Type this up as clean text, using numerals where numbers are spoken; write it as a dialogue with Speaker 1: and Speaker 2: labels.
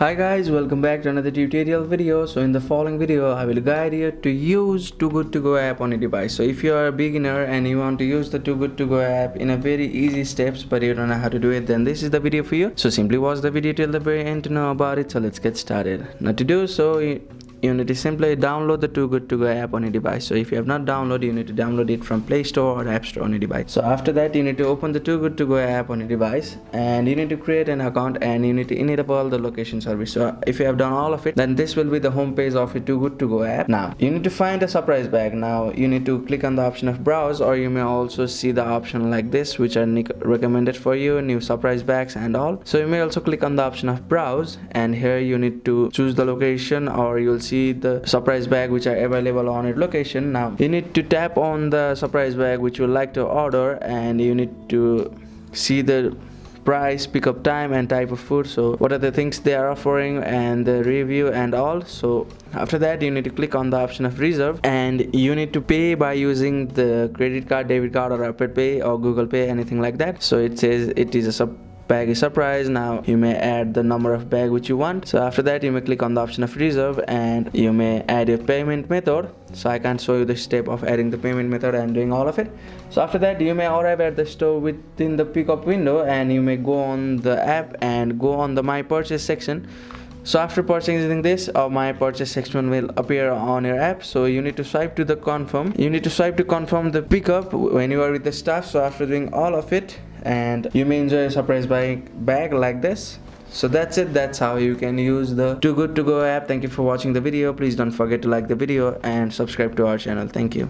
Speaker 1: Hi guys, welcome back to another tutorial video. So in the following video I will guide you to use Too Good To Go app on your device. So if you are a beginner and you want to use the Too Good To Go app in a very easy steps but you don't know how to do it, then this is the video for you. So simply watch the video till the very end to know about it. So let's get started. Now to do so, you need to simply download the Too Good To Go app on your device. So if you have not downloaded, you need to download it from Play Store or App Store on your device. So after that, you need to open the Too Good To Go app on your device and you need to create an account and you need to enable the location service. So if you have done all of it, then this will be the home page of your Too Good To Go app. Now you need to find a surprise bag. Now you need to click on the option of browse, or you may also see the option like this, which are recommended for you, new surprise bags and all. So you may also click on the option of browse, and here you need to choose the location, or you'll see the surprise bag which are available on your location. Now you need to tap on the surprise bag which you would like to order, and you need to see the price, pickup time and type of food, so what are the things they are offering and the review and all. So after that, you need to click on the option of reserve, and you need to pay by using the credit card, debit card or Apple Pay or Google Pay, anything like that. So it says it is a bag is surprise. Now you may add the number of bag which you want. So after that, you may click on the option of reserve and you may add your payment method. So I can't show you the step of adding the payment method and doing all of it. So after that, you may arrive at the store within the pickup window, and you may go on the app and go on the my purchase section. So after purchasing this, my purchase section will appear on your app. So you need to swipe to the confirm. You need to swipe to confirm the pickup when you are with the staff. So after doing all of it, and you may enjoy a surprise bag like this. So that's it. That's how you can use the Too Good To Go app. Thank you for watching the video. Please don't forget to like the video and subscribe to our channel. Thank you.